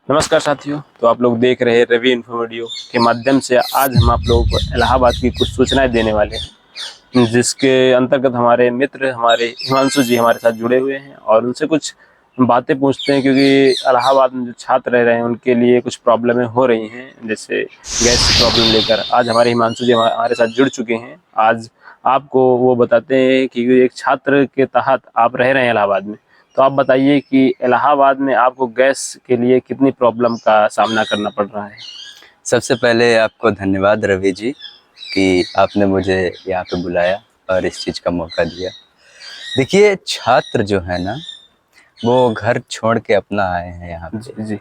नमस्कार साथियों। तो आप लोग देख रहे हैं रवि इन्फो वीडियो के माध्यम से आज हम आप लोगों को इलाहाबाद की कुछ सूचनाएं देने वाले हैं, जिसके अंतर्गत हमारे मित्र हमारे हिमांशु जी हमारे साथ जुड़े हुए हैं और उनसे कुछ बातें पूछते हैं, क्योंकि इलाहाबाद में जो छात्र रह रहे हैं उनके लिए कुछ प्रॉब्लमें हो रही हैं, जैसे गैस की प्रॉब्लम लेकर। आज हमारे हिमांशु जी हमारे साथ जुड़ चुके हैं। आज आपको वो बताते हैं कि एक छात्र के तहत आप रह रहे हैं इलाहाबाद में। तो आप बताइए कि इलाहाबाद में आपको गैस के लिए कितनी प्रॉब्लम का सामना करना पड़ रहा है। सबसे पहले आपको धन्यवाद रवि जी कि आपने मुझे यहाँ पे बुलाया और इस चीज़ का मौका दिया। देखिए, छात्र जो है ना, वो घर छोड़ के अपना आए हैं यहाँ पे जी जी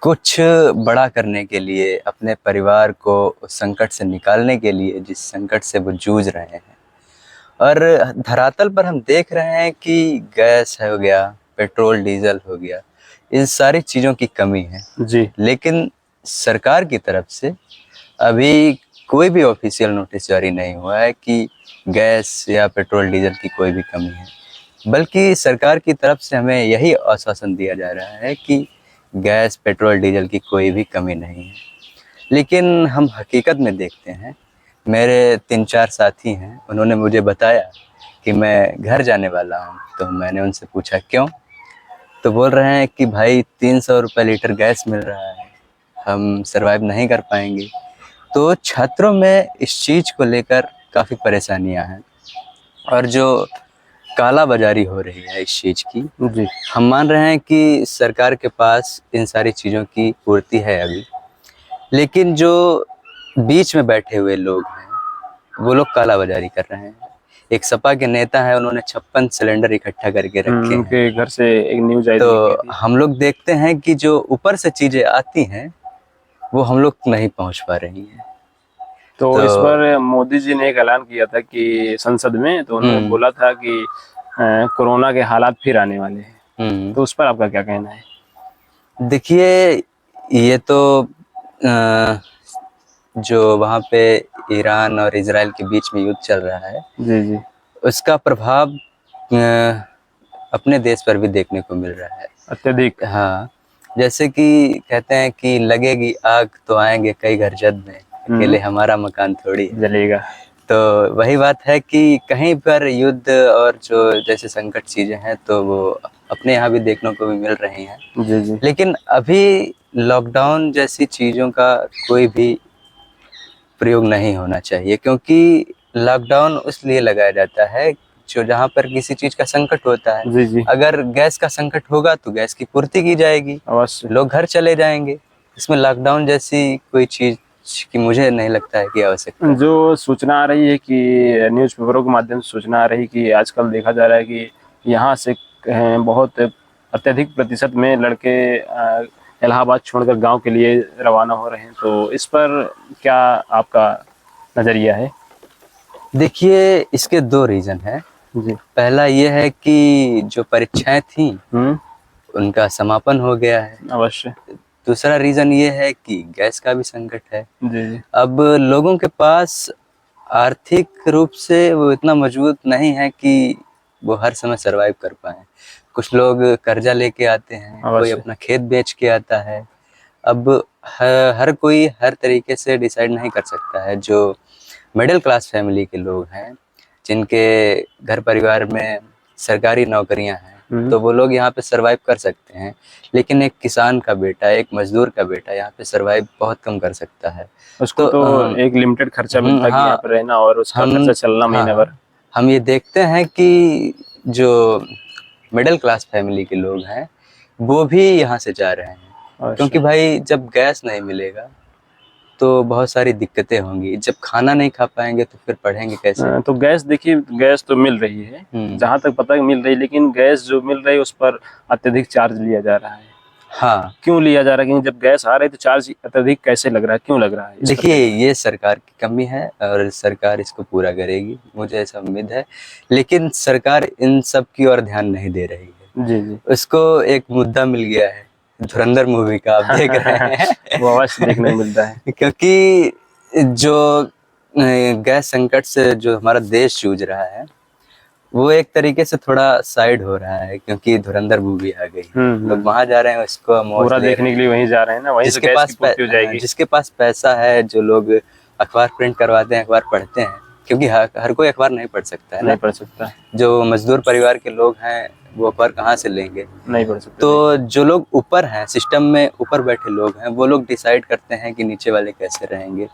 कुछ बड़ा करने के लिए, अपने परिवार को उस संकट से निकालने के लिए जिस संकट से वो जूझ रहे हैं। और धरातल पर हम देख रहे हैं कि गैस हो गया, पेट्रोल डीजल हो गया, इन सारी चीज़ों की कमी है जी। लेकिन सरकार की तरफ से अभी कोई भी ऑफिशियल नोटिस जारी नहीं हुआ है कि गैस या पेट्रोल डीजल की कोई भी कमी है, बल्कि सरकार की तरफ से हमें यही आश्वासन दिया जा रहा है कि गैस पेट्रोल डीजल की कोई भी कमी नहीं है। लेकिन हम हकीकत में देखते हैं, मेरे 3-4 साथी हैं, उन्होंने मुझे बताया कि मैं घर जाने वाला हूँ। तो मैंने उनसे पूछा क्यों? तो बोल रहे हैं कि भाई 300 रुपये लीटर गैस मिल रहा है, हम सर्वाइव नहीं कर पाएंगे। तो छात्रों में इस चीज़ को लेकर काफ़ी परेशानियां हैं और जो काला बाजारी हो रही है इस चीज़ की, जी हम मान रहे हैं कि सरकार के पास इन सारी चीज़ों की पूर्ति है अभी, लेकिन जो बीच में बैठे हुए लोग हैं वो लोग काला बाजारी कर रहे हैं। एक सपा के नेता है, उन्होंने 56 सिलेंडर इकट्ठा करके रखे हैं। उनके घर से एक न्यूज आई तो हम लोग देखते हैं कि जो ऊपर से चीज़ें आती हैं वो हम लोग नहीं पहुंच पा रही हैं। तो इस पर मोदी जी ने एक ऐलान किया था कि संसद में, तो उन्होंने बोला था कि कोरोना के हालात फिर आने वाले हैं। तो उस पर आपका क्या कहना है? देखिए, ये तो जो वहाँ पे ईरान और इजराइल के बीच में युद्ध चल रहा है, जी जी, उसका प्रभाव अपने देश पर भी देखने को मिल रहा है अत्यधिक। हाँ, जैसे कि कहते हैं कि लगेगी आग तो आएंगे कई घर जद में, अकेले हमारा मकान थोड़ी जलेगा। तो वही बात है कि कहीं पर युद्ध और जो जैसे संकट चीजें हैं तो वो अपने यहाँ भी देखने को भी मिल रही हैं। जी जी, लेकिन अभी लॉकडाउन जैसी चीजों का कोई भी प्रयोग नहीं होना चाहिए, क्योंकि लॉकडाउन उसलिए लगाया जाता है जो जहाँ पर किसी चीज का संकट होता है। जी जी, अगर गैस का संकट होगा तो गैस की पूर्ति की जाएगी, अवश्य। लोग घर चले जाएंगे। इसमें लॉकडाउन जैसी कोई चीज की मुझे नहीं लगता है कि आवश्यकता। जो सूचना आ रही है कि न्यूज़पेपरों के माध्यम से सूचना आ रही है कि आजकल देखा जा रहा है कि यहाँ से बहुत अत्यधिक प्रतिशत में लड़के इलाहाबाद छोड़कर गांव के लिए रवाना हो रहे हैं। तो इस पर क्या आपका नज़रिया है? देखिए, इसके 2 रीजन है। जी। पहला ये है कि जो परीक्षाएं थी उनका समापन हो गया है। अवश्य। दूसरा रीजन ये है कि गैस का भी संकट है। जी जी, अब लोगों के पास आर्थिक रूप से वो इतना मजबूत नहीं है कि वो हर समय सरवाइव कर पाए। कुछ लोग कर्जा लेके आते हैं, कोई अपना खेत बेच के आता है। अब हर कोई हर तरीके से डिसाइड नहीं कर सकता है। जो मिडिल क्लास फैमिली के लोग हैं, जिनके घर परिवार में सरकारी नौकरियां हैं, तो वो लोग यहाँ पे सरवाइव कर सकते हैं। लेकिन एक किसान का बेटा, एक मजदूर का बेटा यहाँ पे सरवाइव बहुत कम कर सकता है। उसको तो एक लिमिटेड खर्चा मिलता है कि यहाँ पर रहना और उसका खर्चा चलना महीने भर। हम ये देखते हैं कि जो मिडिल क्लास फैमिली के लोग हैं वो भी यहाँ से जा रहे हैं, क्योंकि भाई जब गैस नहीं मिलेगा तो बहुत सारी दिक्कतें होंगी। जब खाना नहीं खा पाएंगे तो फिर पढ़ेंगे कैसे? तो गैस, देखिए गैस तो मिल रही है, जहाँ तक पता है मिल रही है, लेकिन गैस जो मिल रही है उस पर अत्यधिक चार्ज लिया जा रहा है। हाँ, क्यों लिया जा रहा है? क्योंकि जब गैस आ रही है तो चार्ज अत्यधिक कैसे लग रहा है, क्यों लग रहा है? देखिए, ये सरकार की कमी है और सरकार इसको पूरा करेगी, मुझे ऐसा उम्मीद है। लेकिन सरकार इन सब की ओर ध्यान नहीं दे रही है। जी जी, उसको एक मुद्दा मिल गया है, धुरंधर मूवी का, आप देख रहे हैं। वो अवश्य देखने को मिलता है। क्योंकि जो गैस संकट से जो हमारा देश जूझ रहा है वो एक तरीके से थोड़ा साइड हो रहा है, क्योंकि धुरंधर मूवी आ गई, लोग वहां जा रहे हैं, उसको मौज पूरा ले रहे देखने के लिए वहीं जा रहे हैं ना, वहीं से जिसके गैस पास की पूर्ति हो जाएगी। जिसके पास पैसा है, जो लोग अखबार प्रिंट करवाते हैं, अखबार पढ़ते हैं, क्योंकि हर कोई अखबार नहीं पढ़ सकता है नहीं ना। पढ़ सकता, जो मजदूर परिवार के लोग हैं वो अखबार कहाँ से लेंगे। नहीं पढ़ सकता। तो जो लोग ऊपर हैं, सिस्टम में ऊपर बैठे लोग हैं, वो लोग डिसाइड करते हैं कि नीचे वाले कैसे रहेंगे।